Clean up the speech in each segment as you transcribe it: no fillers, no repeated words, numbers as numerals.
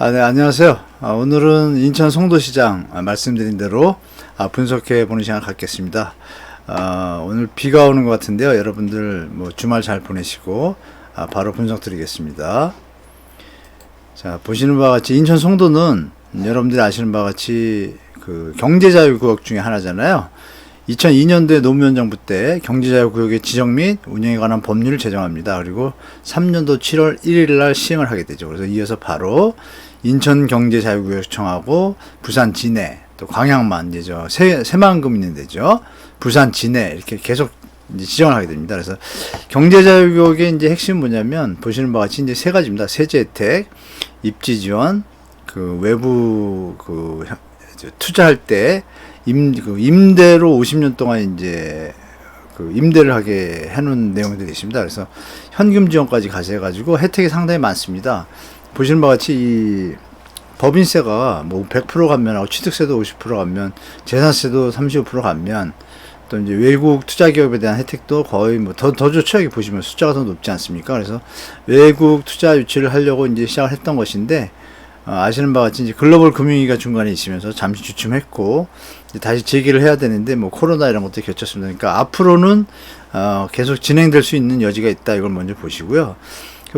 네, 안녕하세요. 오늘은 인천 송도시장 말씀드린 대로 분석해 보는 시간 갖겠습니다. 오늘 비가 오는 것 같은데요. 여러분들 주말 잘 보내시고 바로 분석 드리겠습니다. 자, 보시는 바와 같이 인천 송도는 여러분들이 아시는 바와 같이 그 경제자유구역 중에 하나잖아요. 2002년도에 노무현 정부 때 경제자유구역의 지정 및 운영에 관한 법률을 제정합니다. 그리고 3년도 7월 1일 날 시행을 하게 되죠. 그래서 이어서 바로 인천경제자유구역청하고 부산 진해, 또 광양만 이제 새만금 있는 데죠. 부산 진해 이렇게 계속 이제 지정을 하게 됩니다. 그래서 경제자유구역의 이제 핵심은 뭐냐면 보시는 바와 같이 이제 세 가지입니다. 세제 혜택, 입지 지원, 그 외부 그 투자할 때 임대로 50년 동안 이제 그 임대를 하게 해놓은 내용들이 있습니다. 그래서 현금 지원까지 가세해가지고 혜택이 상당히 많습니다. 보시는 바와 같이 이 법인세가 100% 감면하고 취득세도 50% 감면, 재산세도 35% 감면, 또 이제 외국 투자 기업에 대한 혜택도 거의 더 좋죠. 여기 보시면 숫자가 더 높지 않습니까? 그래서 외국 투자 유치를 하려고 이제 시작을 했던 것인데, 아시는 바와 같이 이제 글로벌 금융위기가 중간에 있으면서 잠시 주춤했고 이제 다시 재기를 해야 되는데 코로나 이런 것도 겹쳤습니다. 그러니까 앞으로는 계속 진행될 수 있는 여지가 있다. 이걸 먼저 보시고요.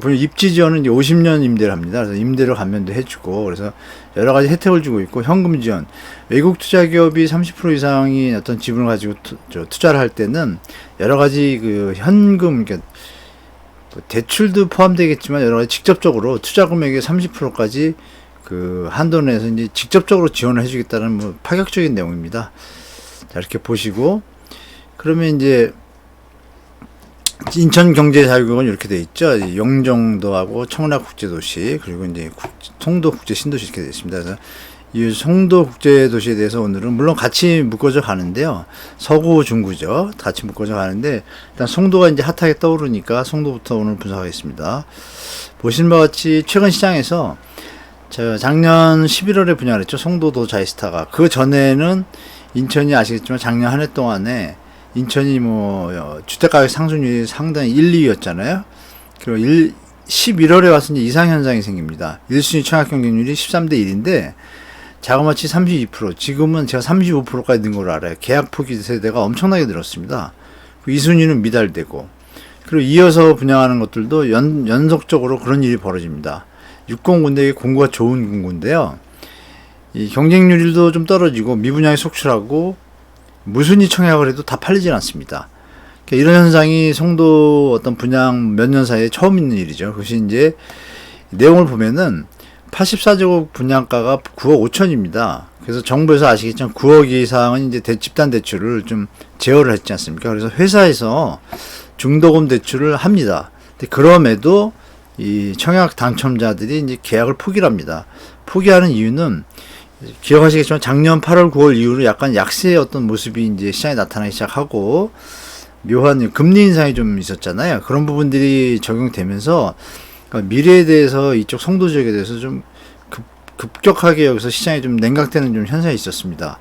보면 입지 지원은 이제 50년 임대를 합니다. 그래서 임대료 감면도 해주고 그래서 여러 가지 혜택을 주고 있고, 현금 지원, 외국 투자 기업이 30% 이상이 어떤 지분을 가지고 투자를 할 때는 여러 가지 그 현금, 그러니까 대출도 포함되겠지만 여러 가지 직접적으로 투자 금액의 30%까지 그 한도 내에서 이제 직접적으로 지원을 해주겠다는 파격적인 내용입니다. 자, 이렇게 보시고, 그러면 이제 인천경제자유구역은 이렇게 돼 있죠. 영종도하고 청라국제도시, 그리고 이제 송도국제신도시 이렇게 되어 있습니다. 그래서 이 송도국제도시에 대해서 오늘은 물론 같이 묶어져 가는데요. 서구 중구죠. 같이 묶어져 가는데 일단 송도가 이제 핫하게 떠오르니까 송도부터 오늘 분석하겠습니다. 보시는 바와 같이 최근 시장에서 작년 11월에 분양을 했죠. 송도도 자이스타가. 그 전에는 인천이 아시겠지만 작년 한 해 동안에 인천이 주택가격 상승률이 상당히 1, 2위였잖아요. 그리고 11월에 와서 이제 이상현상이 생깁니다. 1순위 청약 경쟁률이 13대 1인데 자그마치 32%, 지금은 제가 35%까지 는 걸로 알아요. 계약 포기 세대가 엄청나게 늘었습니다. 2순위는 미달되고, 그리고 이어서 분양하는 것들도 연속적으로 그런 일이 벌어집니다. 60군데의 공구가 좋은 공구인데요. 이 경쟁률도 좀 떨어지고 미분양이 속출하고 무순위 청약을 해도 다 팔리진 않습니다. 그러니까 이런 현상이 송도 어떤 분양 몇 년 사이에 처음 있는 일이죠. 그것이 이제 내용을 보면은 84제곱 분양가가 9억 5천입니다. 그래서 정부에서 아시겠지만 9억 이상은 이제 집단 대출을 좀 제어를 했지 않습니까? 그래서 회사에서 중도금 대출을 합니다. 근데 그럼에도 이 청약 당첨자들이 이제 계약을 포기를 합니다. 포기하는 이유는 기억하시겠지만 작년 8월 9월 이후로 약간 약세의 어떤 모습이 이제 시장에 나타나기 시작하고 묘한 금리 인상이 좀 있었잖아요. 그런 부분들이 적용되면서 미래에 대해서 이쪽 송도 지역에 대해서 좀 급격하게 여기서 시장이 좀 냉각되는 좀 현상이 있었습니다.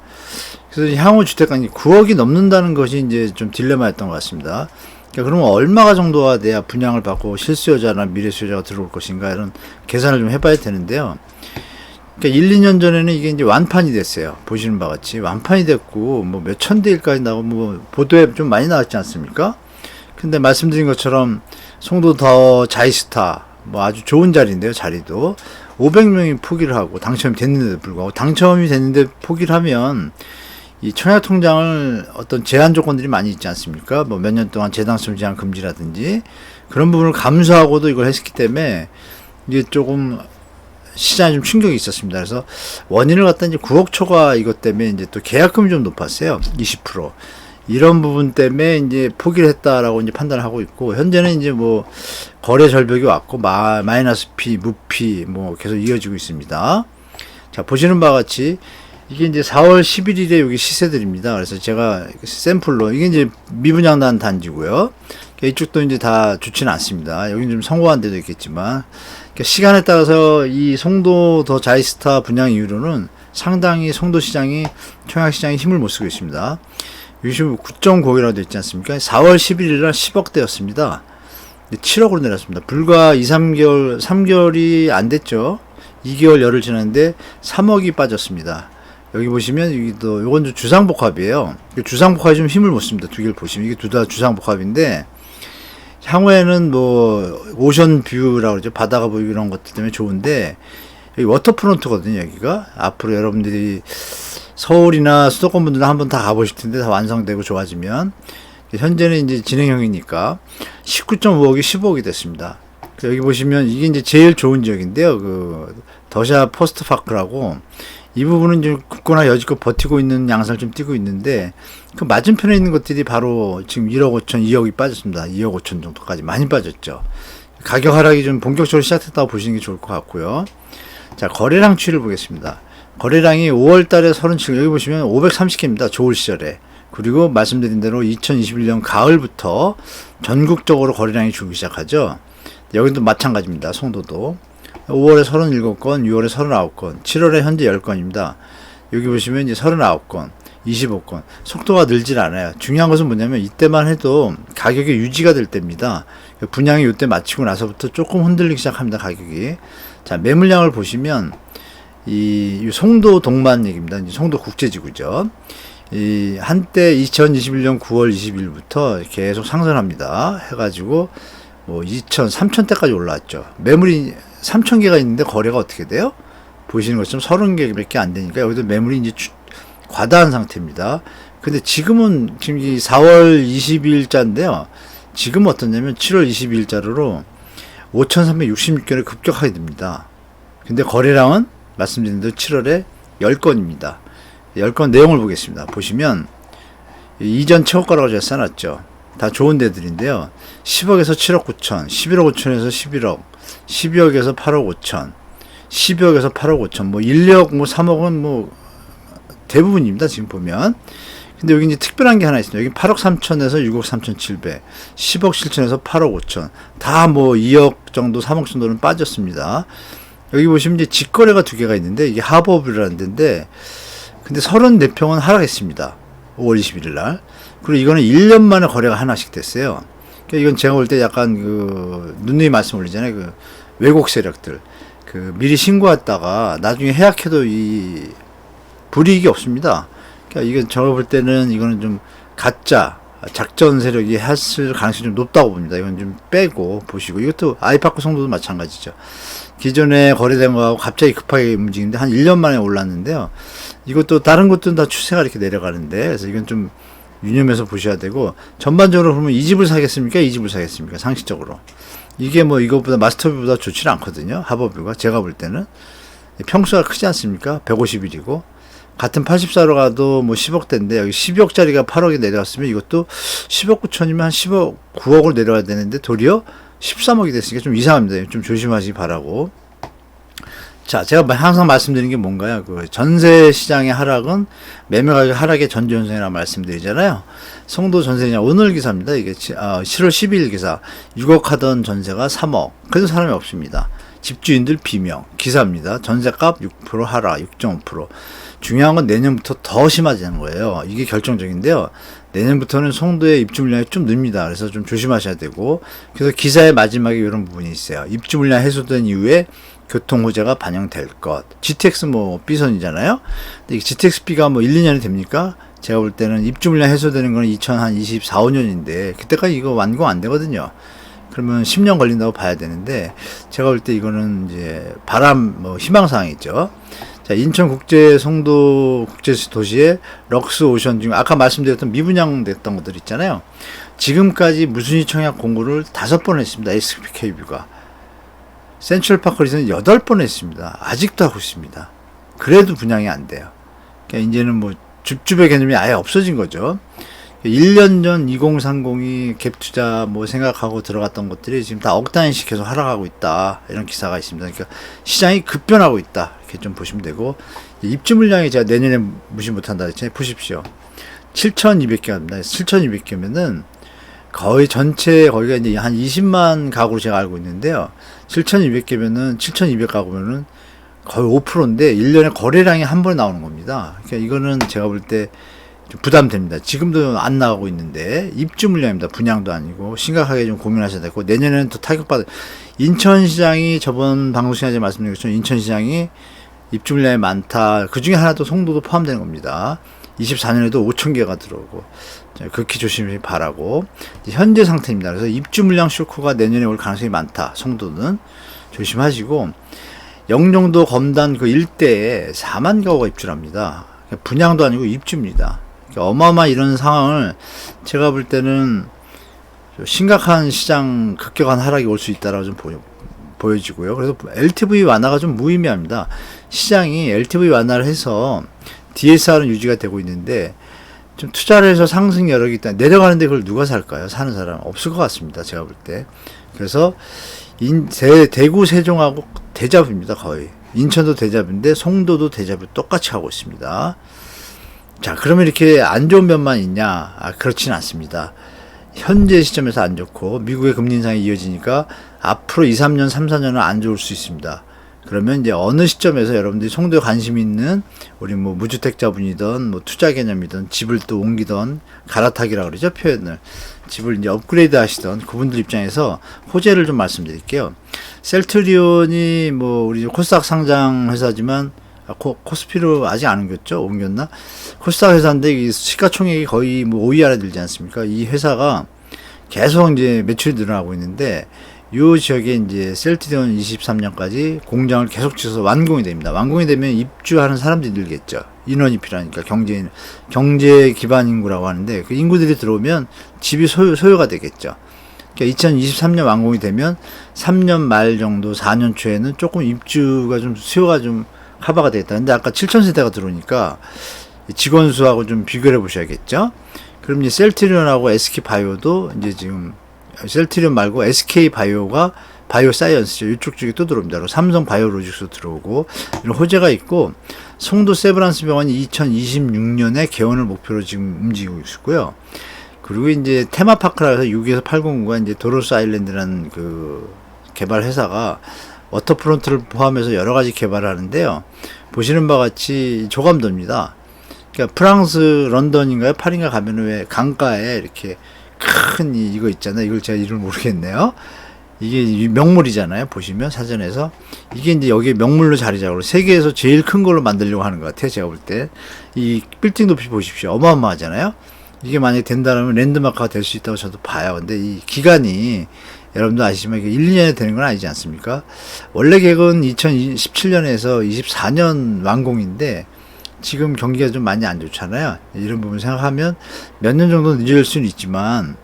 그래서 향후 주택가 9억이 넘는다는 것이 이제 좀 딜레마였던 것 같습니다. 그러면 얼마가 정도가 돼야 분양을 받고 실수요자나 미래수요자가 들어올 것인가, 이런 계산을 좀 해봐야 되는데요. 그러니까 1, 2년 전에는 이게 이제 완판이 됐어요. 보시는 바와 같이 완판이 됐고 몇 천대일까지 나오고 보도에 좀 많이 나왔지 않습니까? 근데 말씀드린 것처럼 송도 더 자이스타 아주 좋은 자리인데요. 자리도 500명이 포기를 하고 당첨이 됐는데도 불구하고, 당첨이 됐는데 포기를 하면 이 청약 통장을 어떤 제한 조건들이 많이 있지 않습니까? 몇 년 동안 재당첨 제한 금지라든지 그런 부분을 감수하고도 이걸 했기 때문에 이게 조금 시장에 좀 충격이 있었습니다. 그래서 원인을 갖다 이제 9억 초과 이것 때문에 이제 또 계약금이 좀 높았어요. 20%. 이런 부분 때문에 이제 포기를 했다라고 이제 판단을 하고 있고, 현재는 이제 거래 절벽이 왔고 마이너스 피, 무피 계속 이어지고 있습니다. 자, 보시는 바와 같이 이게 이제 4월 11일에 여기 시세들입니다. 그래서 제가 샘플로, 이게 이제 미분양단 단지고요. 이쪽도 이제 다 좋지는 않습니다. 여기는 좀 성공한 데도 있겠지만, 시간에 따라서 이 송도 더 자이스타 분양 이후로는 상당히 송도 시장이, 청약 시장이 힘을 못 쓰고 있습니다. 요즘 9.9이라고 되어 있지 않습니까? 4월 11일 날 10억대였습니다. 7억으로 내렸습니다. 불과 2, 3개월이 안 됐죠. 2개월 열흘 지났는데 3억이 빠졌습니다. 여기 보시면 여기도 요건 좀 주상복합이에요. 주상복합이 좀 힘을 못 씁니다. 두 개를 보시면 이게 둘 다 주상복합인데 향후에는 뭐 오션 뷰라고 그러죠. 바다가 보이고 이런 것들 때문에 좋은데 여기 워터프론트거든요. 여기가 앞으로 여러분들이 서울이나 수도권 분들은 한번 다 가보실 텐데 다 완성되고 좋아지면 현재는 이제 진행형이니까 19.5억이 15억이 됐습니다. 여기 보시면 이게 이제 제일 좋은 지역인데요. 그 더샤 포스트파크라고 이 부분은 좀 굳건하게 여지껏 버티고 있는 양상을 좀 띄고 있는데 그 맞은편에 있는 것들이 바로 지금 1억 5천, 2억이 빠졌습니다. 2억 5천 정도까지 많이 빠졌죠. 가격 하락이 좀 본격적으로 시작했다고 보시는 게 좋을 것 같고요. 자, 거래량 추이를 보겠습니다. 거래량이 5월 달에 37, 여기 보시면 530개입니다. 좋을 시절에. 그리고 말씀드린 대로 2021년 가을부터 전국적으로 거래량이 줄기 시작하죠. 여기도 마찬가지입니다. 송도도. 5월에 37건, 6월에 39건, 7월에 현재 10건입니다. 여기 보시면 이제 39건, 25건. 속도가 늘질 않아요. 중요한 것은 뭐냐면 이때만 해도 가격이 유지가 될 때입니다. 분양이 이때 마치고 나서부터 조금 흔들리기 시작합니다. 가격이. 자, 매물량을 보시면 이 송도 동만 얘기입니다. 이제 송도 국제지구죠. 이 한때 2021년 9월 20일부터 계속 상승합니다. 해가지고 뭐 3,000대까지 올라왔죠. 매물이 3,000개가 있는데 거래가 어떻게 돼요? 보시는 것처럼 30개밖에 안 되니까 여기도 매물이 이제 과다한 상태입니다. 근데 지금 이 4월 20일자인데요. 지금 어떠냐면 7월 22일자로 5,366개를 급격하게 됩니다. 근데 거래량은 말씀드린 대로 7월에 10건입니다. 10건 내용을 보겠습니다. 보시면 이전 최고가라고 제가 써놨죠. 다 좋은 데들인데요. 10억에서 7억 9천, 11억 5천에서 11억, 12억에서 8억 5천, 12억에서 8억 5천, 뭐 1억, 뭐 3억은 뭐 대부분입니다. 지금 보면. 근데 여기 이제 특별한 게 하나 있습니다. 여기 8억 3천에서 6억 3천 7백, 10억 7천에서 8억 5천, 다 뭐 2억 정도, 3억 정도는 빠졌습니다. 여기 보시면 이제 직거래가 두 개가 있는데 이게 하버뷰라는 데인데 근데 34평은 하락했습니다. 5월 21일 날. 그리고 이거는 1년 만에 거래가 하나씩 됐어요. 그러니까 이건 제가 볼 때 약간 누누이 말씀 올리잖아요. 왜곡 세력들. 미리 신고했다가 나중에 해약해도 이 불이익이 없습니다. 그러니까 이건 제가 볼 때는 이거는 좀 가짜 작전 세력이 했을 가능성이 좀 높다고 봅니다. 이건 좀 빼고 보시고 이것도 아이파크 송도도 마찬가지죠. 기존에 거래된 거하고 갑자기 급하게 움직이는데 한 1년 만에 올랐는데요. 이것도 다른 것들은 다 추세가 이렇게 내려가는데 그래서 이건 좀 유념해서 보셔야 되고 전반적으로 보면 이 집을 사겠습니까? 이 집을 사겠습니까? 상식적으로. 이게 뭐 이것보다 마스터뷰보다 좋지는 않거든요. 하버뷰가 제가 볼 때는 평수가 크지 않습니까? 150일이고 같은 84로 가도 뭐 10억대인데 여기 12억짜리가 8억에 내려왔으면 이것도 10억 9천이면 한 10억 9억으로 내려와야 되는데 도리어 13억이 됐으니까 좀 이상합니다. 좀 조심하시기 바라고. 자, 제가 항상 말씀드리는 게 뭔가요? 전세 시장의 하락은 매매 가격 하락의 전조현상이라고 말씀드리잖아요. 송도 전세시장 오늘 기사입니다. 이게 7월 12일 기사. 6억 하던 전세가 3억. 그래도 사람이 없습니다. 집주인들 비명. 기사입니다. 전세값 6% 하락, 6.5%. 중요한 건 내년부터 더 심해지는 거예요. 이게 결정적인데요. 내년부터는 송도의 입주 물량이 좀 늡니다. 그래서 좀 조심하셔야 되고. 그래서 기사의 마지막에 이런 부분이 있어요. 입주 물량 해소된 이후에 교통 호재가 반영될 것. GTX 뭐 B선이잖아요. 근데 GTX B가 뭐 1, 2년이 됩니까? 제가 볼 때는 입주 물량 해소되는 거는 2024, 5년인데 그때까지 이거 완공 안 되거든요. 그러면 10년 걸린다고 봐야 되는데 제가 볼 때 이거는 이제 희망사항이죠. 자, 인천국제 송도 국제도시의 럭스 오션 중 아까 말씀드렸던 미분양됐던 것들 있잖아요. 지금까지 무순위 청약 공고를 5번 했습니다. SK뷰가. 센트럴파크에서는 8번 했습니다. 아직도 하고 있습니다. 그래도 분양이 안 돼요. 그러니까 이제는 뭐 줍줍의 개념이 아예 없어진 거죠. 1년 전 2030이 갭 투자 뭐 생각하고 들어갔던 것들이 지금 다 억 단위씩 계속 하락하고 있다. 이런 기사가 있습니다. 그러니까 시장이 급변하고 있다. 이렇게 좀 보시면 되고 입주 물량이 제가 내년에 무시 못한다 했잖아요. 보십시오. 7,200개입니다. 7,200개면은 거의 전체 거기가 이제 한 20만 가구로 제가 알고 있는데요. 7,200개면은 7,200가구면은 거의 5%인데 1년에 거래량이 한 번에 나오는 겁니다. 그러니까 이거는 제가 볼 때 좀 부담됩니다. 지금도 안 나가고 있는데 입주 물량입니다. 분양도 아니고 심각하게 좀 고민하셔야 되고 내년에는 또 타격받을. 인천시장이 저번 방송 시간에 말씀드린 것처럼 인천시장이 입주 물량이 많다. 그 중에 하나도 송도도 포함되는 겁니다. 24년에도 5천 개가 들어오고 극히 조심히 바라고 현재 상태입니다. 그래서 입주 물량 쇼크가 내년에 올 가능성이 많다. 송도는 조심하시고 영종도 검단 그 일대에 4만 가구가 입주를 합니다. 분양도 아니고 입주입니다. 어마어마 이런 상황을 제가 볼 때는 심각한 시장 급격한 하락이 올 수 있다라고 좀 보여지고요. 그래서 LTV 완화가 좀 무의미합니다. 시장이 LTV 완화를 해서 DSR은 유지가 되고 있는데 좀 투자를 해서 상승 여력이 있다. 내려가는데 그걸 누가 살까요? 사는 사람 없을 것 같습니다. 제가 볼 때. 그래서 대구 세종하고 대잡입니다. 거의. 인천도 대잡인데 송도도 대잡을 똑같이 하고 있습니다. 자, 그러면 이렇게 안 좋은 면만 있냐? 그렇진 않습니다. 현재 시점에서 안 좋고 미국의 금리 인상이 이어지니까 앞으로 2, 3년, 3, 4년은 안 좋을 수 있습니다. 그러면 이제 어느 시점에서 여러분들이 송도에 관심 있는 우리 뭐 무주택자분이든 뭐 투자 개념이든 집을 또 옮기던 갈아타기라고 그러죠, 표현을. 집을 이제 업그레이드 하시던 그분들 입장에서 호재를 좀 말씀드릴게요. 셀트리온이 뭐 우리 코스닥 상장 회사지만 코스피로 아직 안 옮겼죠? 옮겼나? 코스닥 회사인데 이 시가총액이 거의 뭐 5위 안에 들지 않습니까? 이 회사가 계속 이제 매출이 늘어나고 있는데 요 지역에 이제 셀트리온 23년까지 공장을 계속 지어서 완공이 됩니다. 완공이 되면 입주하는 사람들이 늘겠죠. 인원이 필요하니까 경제 기반 인구라고 하는데 그 인구들이 들어오면 집이 소요가 되겠죠. 그러니까 2023년 완공이 되면 3년 말 정도 4년 초에는 조금 입주가 좀 수요가 좀 커버가 되겠다. 근데 아까 7,000세대가 들어오니까 직원 수하고 좀 비교를 해 보셔야겠죠. 그럼 이제 셀트리온하고 SK바이오도 이제 지금 셀트리온 말고 SK바이오가 바이오사이언스죠. 이쪽 쪽에 또 들어옵니다. 삼성 바이오로직스도 들어오고 이런 호재가 있고 송도 세브란스 병원이 2026년에 개원을 목표로 지금 움직이고 있고요. 그리고 이제 테마파크라 해서 6에서 809가 이제 도로스 아일랜드라는 그 개발 회사가 워터프론트를 포함해서 여러 가지 개발을 하는데요. 보시는 바와 같이 조감도입니다. 그러니까 프랑스 런던인가요? 파리인가 가면은 왜 강가에 이렇게 큰 이거 있잖아요. 이걸 제가 이름을 모르겠네요. 이게 명물이잖아요. 보시면 사전에서 이게 이제 여기에 명물로 자리 잡고 세계에서 제일 큰 걸로 만들려고 하는 것 같아요. 제가 볼 때 이 빌딩 높이 보십시오. 어마어마하잖아요. 이게 만약에 된다면 랜드마크가 될 수 있다고 저도 봐요. 근데 이 기간이 여러분도 아시지만 이게 1, 2년에 되는 건 아니지 않습니까? 원래 계획은 2017년에서 24년 완공인데 지금 경기가 좀 많이 안 좋잖아요. 이런 부분 생각하면 몇 년 정도 늦을 수는 있지만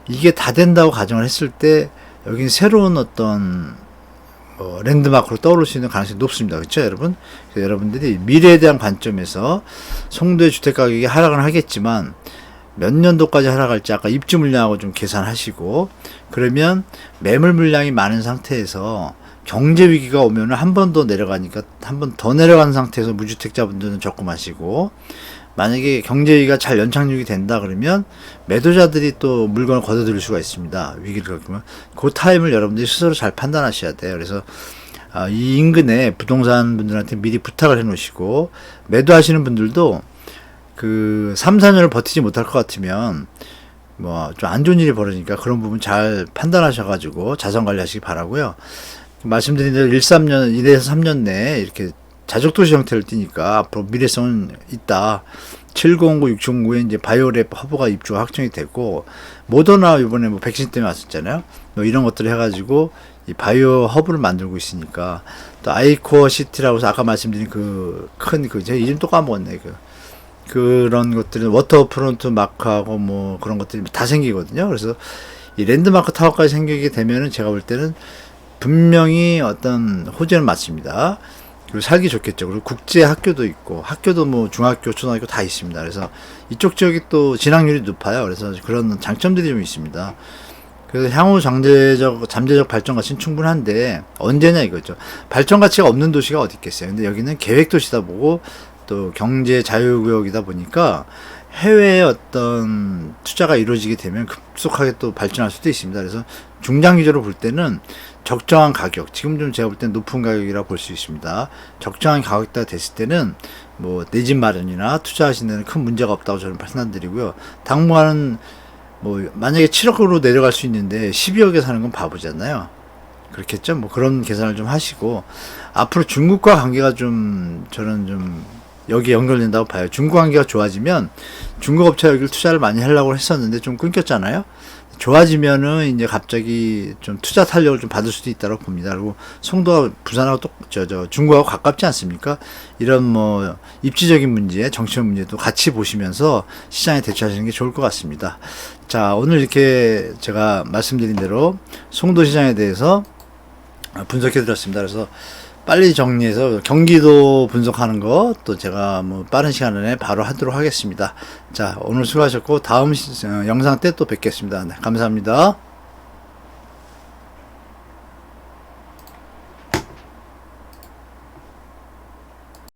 이게 다 된다고 가정을 했을 때 여기는 새로운 어떤 랜드마크로 떠오를 수 있는 가능성이 높습니다. 그렇죠, 여러분? 그래서 여러분들이 미래에 대한 관점에서 송도의 주택 가격이 하락은 하겠지만 몇 년도까지 하락할지 아까 입주 물량하고 좀 계산하시고 그러면 매물 물량이 많은 상태에서 경제 위기가 오면은 한 번 더 내려가니까 한 번 더 내려간 상태에서 무주택자분들은 적금하시고 만약에 경제 위기가 잘 연착륙이 된다 그러면 매도자들이 또 물건을 걷어들일 수가 있습니다. 위기를 겪으면 그 타임을 여러분들이 스스로 잘 판단하셔야 돼요. 그래서 이 인근에 부동산 분들한테 미리 부탁을 해 놓으시고 매도하시는 분들도 그 3, 4년을 버티지 못할 것 같으면 뭐 좀 안 좋은 일이 벌어지니까 그런 부분 잘 판단하셔가지고 자산 관리하시기 바라고요. 말씀드린 대로 1~3년, 1에서 3년 내에 이렇게 자족도시 형태를 띠니까 앞으로 미래성은 있다. 7009, 6009에 이제 바이오랩 허브가 입주가 확정이 되고 모더나 이번에 뭐 백신 때문에 왔었잖아요. 뭐 이런 것들을 해가지고 이 바이오 허브를 만들고 있으니까 또 아이코어 시티라고 해서 아까 말씀드린 그 큰 제 이름 또 까먹었네. 그런 것들은 워터프론트 마크하고 뭐 그런 것들이 다 생기거든요. 그래서 이 랜드마크 타워까지 생기게 되면은 제가 볼 때는 분명히 어떤 호재는 맞습니다. 그리고 살기 좋겠죠. 그리고 국제 학교도 있고 학교도 뭐 중학교, 초등학교 다 있습니다. 그래서 이쪽 지역이 또 진학률이 높아요. 그래서 그런 장점들이 좀 있습니다. 그래서 향후 잠재적 발전 가치는 충분한데 언제냐 이거죠. 발전 가치가 없는 도시가 어디 있겠어요. 근데 여기는 계획 도시다 보고 또 경제 자유구역이다 보니까 해외에 어떤 투자가 이루어지게 되면 급속하게 또 발전할 수도 있습니다. 그래서 중장기적으로 볼 때는 적정한 가격, 지금 좀 제가 볼 땐 높은 가격이라 볼 수 있습니다. 적정한 가격대가 됐을 때는 뭐 내 집 마련이나 투자하시는 데는 큰 문제가 없다고 저는 판단드리고요. 당분간은 뭐 만약에 7억으로 내려갈 수 있는데 12억에 사는 건 바보잖아요. 그렇겠죠? 뭐 그런 계산을 좀 하시고, 앞으로 중국과 관계가 좀 저는 좀 여기 연결된다고 봐요. 중국 관계가 좋아지면, 중국 업체가 여기를 투자를 많이 하려고 했었는데 좀 끊겼잖아요. 좋아지면은 이제 갑자기 좀 투자 탄력을 좀 받을 수도 있다고 봅니다. 그리고 송도가 부산하고 중국하고 가깝지 않습니까? 이런 뭐 입지적인 문제, 정치적 문제도 같이 보시면서 시장에 대처하시는 게 좋을 것 같습니다. 자, 오늘 이렇게 제가 말씀드린 대로 송도 시장에 대해서 분석해 드렸습니다. 그래서 빨리 정리해서 경기도 분석하는 거 또 제가 뭐 빠른 시간 안에 바로 하도록 하겠습니다. 자, 오늘 수고하셨고 다음 영상 때 또 뵙겠습니다. 네, 감사합니다.